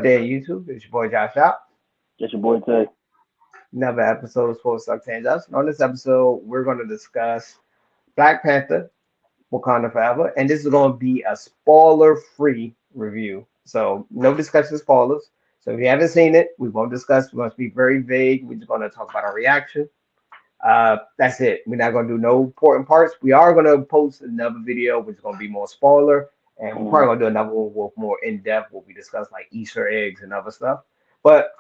Day YouTube. It's your boy Josh out. Just your boy Tay. Another episode of Sports Sucks and Just. On this episode, we're going to discuss Black Panther Wakanda Forever, and this is going to be a spoiler-free review. So no discussion of spoilers. So if you haven't seen it, we won't discuss. We're going to speak very vague. We're just going to talk about our reaction. That's it. We're not going to do no important parts. We are going to post another video, which is going to be more spoiler, and we're Mm, probably going to do another one with more in depth, where we discuss like Easter eggs and other stuff. But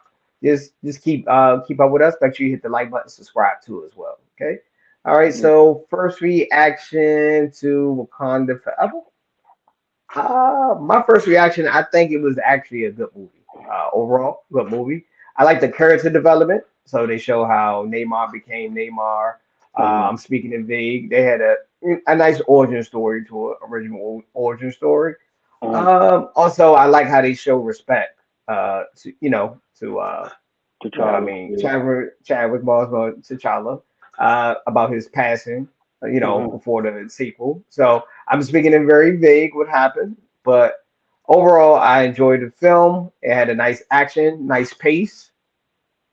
just keep up with us. Make sure you hit the like button, subscribe to it as well. Okay. All right. yeah. So first reaction to Wakanda Forever. My first reaction, I think it was actually a good movie. Overall, good movie. I like the character development. So they show how Neymar became Neymar. Oh yeah. I'm speaking in vague. They had a nice origin story to it, original origin story. Mm, Also, I like how they show respect. I T'Challa. mean, Yeah. Chadwick Boseman T'Challa, about his passing. Mm-hmm. Before the sequel. So I'm speaking in very vague what happened, but overall, I enjoyed the film. It had a nice action, nice pace,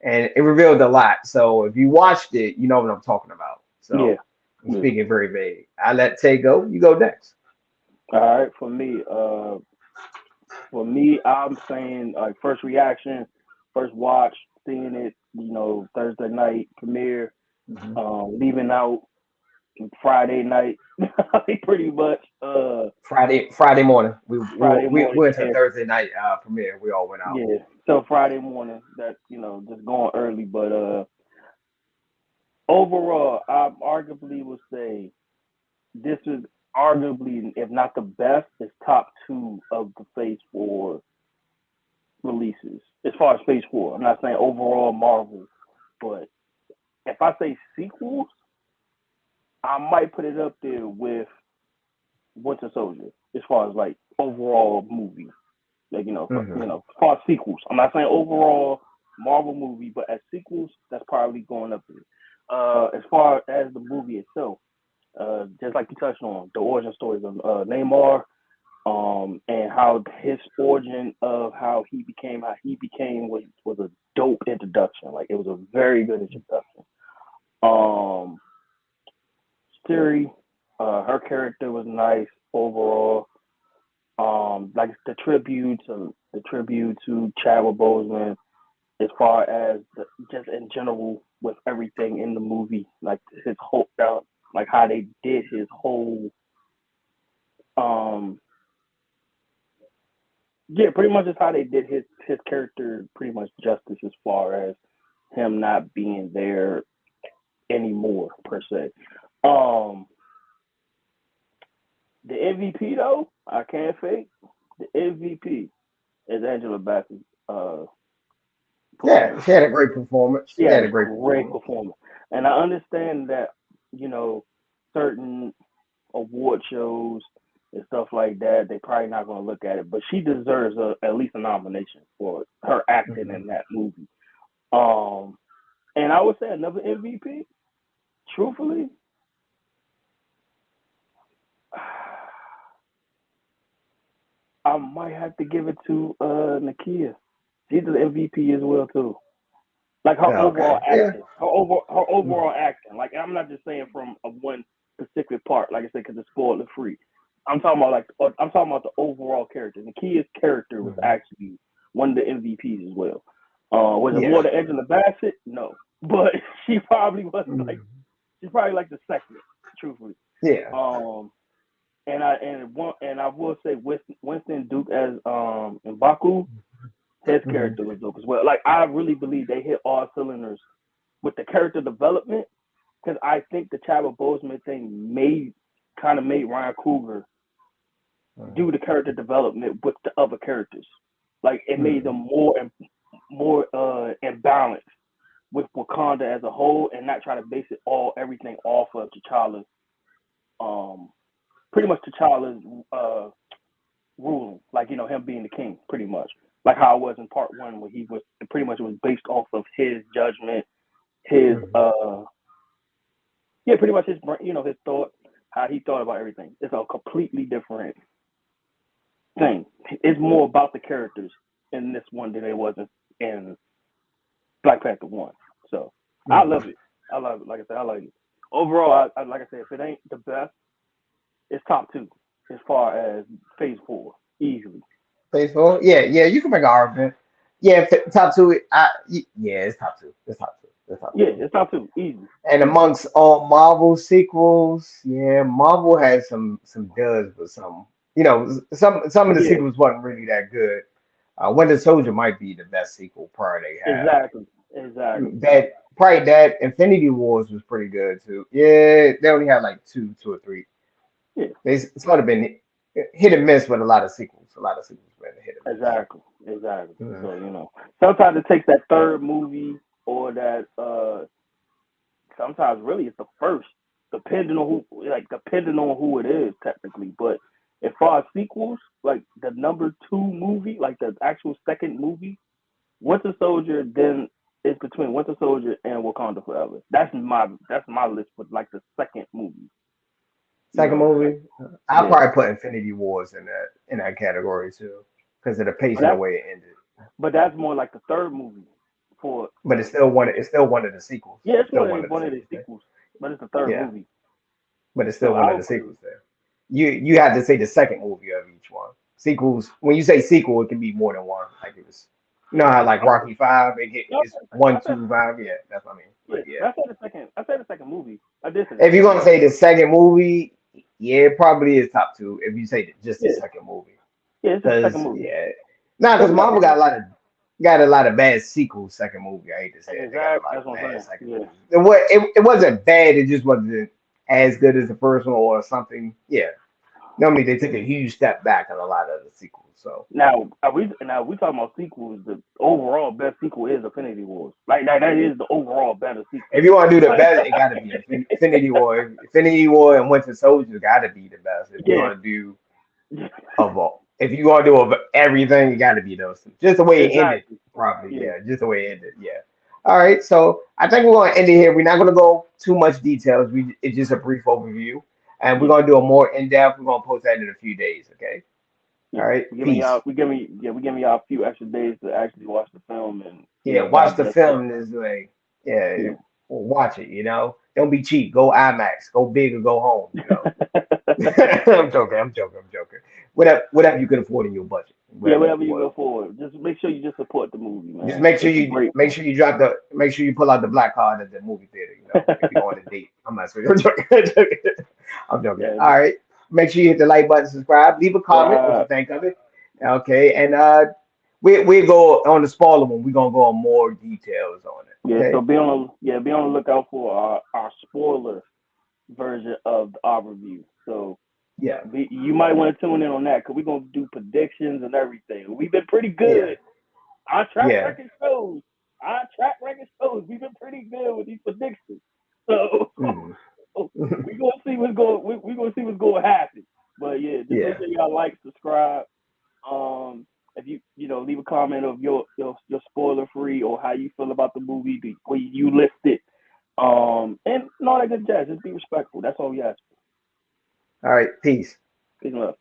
and it revealed a lot. So if you watched it, you know what I'm talking about. Yeah. So I'm Yeah. speaking very vague. I let Tay go. You go next. All right. For me, I'm saying like first reaction, first watch, seeing it. Thursday night premiere. Mhm. Leaving out Friday night. Pretty much. Friday morning. We we Friday we morning. went to Yeah. Thursday night premiere. We all went out. Yeah. So Friday morning. That just going early, but overall, I arguably would say this is arguably, if not the best, is top two of the Phase Four releases. As far as Phase Four, I'm not saying overall Marvel, but if I say sequels, I might put it up there with Winter Soldier. As far as like overall movie, like Hmm. as far as sequels, I'm not saying overall Marvel movie, but as sequels, that's probably going up there. As far as the movie itself, just like you touched on, the origin stories of Neymar, and how his origin of how he became was a dope introduction. Like it was a very good introduction. Um, Siri, her character was nice overall. Like the tribute to Chadwick Boseman, as far as just in general with everything in the movie, like his whole, like how they did his whole um yeah, pretty much is how they did his character pretty much justice as far as him not being there anymore per se. Um, the MVP though, I can't fake. The MVP is Angela Bassett's Yeah, performance. she had a great performance. She She had had a a great great performance. performance, and I understand that you know certain award shows and stuff like that, they probably not going to look at it, but she deserves at least a nomination for her acting Hmm. in that movie. Um, and I would say another MVP, truthfully, I might have to give it to Nakia. She's the MVP as well too. Like her overall Okay. Yeah. acting, her overall acting. Like I'm not just saying from a one specific part, like I said, because it's spoiler free. I'm talking about the overall character. Nakia's character was Mhm. actually one of the MVPs as well. Was it more Yeah. the Angela Bassett? No, but she probably was like Mhm. she's probably like the second, truthfully. Yeah. Um, and I will say Winston Duke as Mbaku, his Hmm. character was dope as well. Like I really believe they hit all cylinders with the character development because I think the Chadwick Boseman thing made Ryan Coogler do the character development with the other characters. Like it made them Hmm. more imbalanced with Wakanda as a whole, and not try to base everything off of T'Challa's um pretty much T'Challa's ruling, like him being the king, pretty much, like how it was in part one, where he was pretty much was based off of his judgment, his Hmm. yeah, pretty much his thought, how he thought about everything. It's a completely different thing. It's more about the characters in this one than they was in Black Panther one. So I Mhm. love it. I love it. Like I said, I like it. Overall, I like I said, if it ain't the best, it's top two as far as Phase Four, easily. Baseball, yeah, yeah, you can make an argument. Yeah, top two. Yeah, it's top two. It's top two. It's top Yeah, two. it's top two, easy, And easy. amongst all Marvel sequels, yeah, Marvel has some duds, but some of the Yeah, sequels wasn't really that good. Winter Soldier might be the best sequel probably they have. exactly, exactly. That probably that Infinity Wars was pretty good too. Yeah, they only had like two or three. Yeah, It's sort of been hit and miss with a lot of sequels. A lot of sequels been hit and miss. exactly, exactly. Mhm. So sometimes it takes that third movie or that sometimes really it's the first, depending on who it is technically. But as far as sequels, like the number two movie, like the actual second movie, Winter Soldier then is between Winter Soldier and Wakanda Forever. That's my list for like the second movie. You Second know, movie, I'll yeah. probably put Infinity Wars in that category too, because of the But pace and the that's way it ended. but that's more like the third movie for But it's still one of the sequels. yeah, it's Still one one of of the one of the sequels there. sequels, but it's the third Yeah, movie. but it's still So one I of would the put it. sequels there. You have to say the second movie of each one. Sequels. When you say sequel, it can be more than one. Like it was, you know how like I'm, Rocky Five, no, it's I one, said two, five. Yeah, that's what I mean. yeah. But yeah, I said the second. I said the second movie. I did say the if you're second gonna movie. say the second movie, yeah, it probably is top two. If you say just the Yeah, second movie. yeah. It's the second Cause movie. yeah, nah, Cause cause you got Marvel got a lot of bad sequels. Second movie, I hate to say it, they got a exact. lot That's of what I'm bad saying. second Yeah. movies. It wasn't bad. It just wasn't as good as the first one or something. Yeah, normally they take a huge step back in a lot of the sequels. So Now we talking about sequels. The overall best sequel is Infinity Wars. Like that is the overall better if sequel. you want to do the best, it got to be Infinity War. Infinity War and Winter Soldier got to be the best. If you're Yeah. gonna do of all. If you want to do of everything, it got to be those two. Just the way it ended, Exactly. probably. Yeah. Yeah, just the way it ended. Yeah. All right. So I think we're going to end it here. We're not going to go too much details. It's just a brief overview, and we're Yeah. going to do a more in depth. We're going to post that in a few days. Okay. Yeah. All right. We giving Peace. y'all we giving y'all a few extra days to actually watch the film and Yeah. Watch the digest it. film this way. Yeah. Yeah. Watch it. Don't be cheap. Go IMAX. Go big or go home. I'm joking. I'm joking. I'm joking. Whatever you can afford in your budget. Yeah, Whatever you whatever can you afford. go forward. Just make sure you just support the movie, Just man. It's a great make one. sure you drop the make sure you pull out the black card at the movie theater. If you're going on a date. I'm not serious. I'm joking. I'm joking. I'm joking. Yeah, All right. Make sure you hit the like button, subscribe, leave a comment what you subscribe. think of it. Okay, and we go on the spoiler one. We're gonna go on more details on it. Yeah, so Okay. be on the lookout for our spoiler version of our review. So Yeah. you might want to tune in on that because we're gonna do predictions and everything. We've been pretty Yeah. good. Our track Yeah. record shows. Our track record shows we've been pretty good with these predictions. So Mm. we gonna see what's going. We gonna see what's going to happen. But yeah, just make Yeah. sure y'all like, subscribe. Um, if you leave a comment of your spoiler free or how you feel about the movie, the way you list it. And all that good jazz. Just be respectful. That's all we ask for. All right. Peace. Peace and love.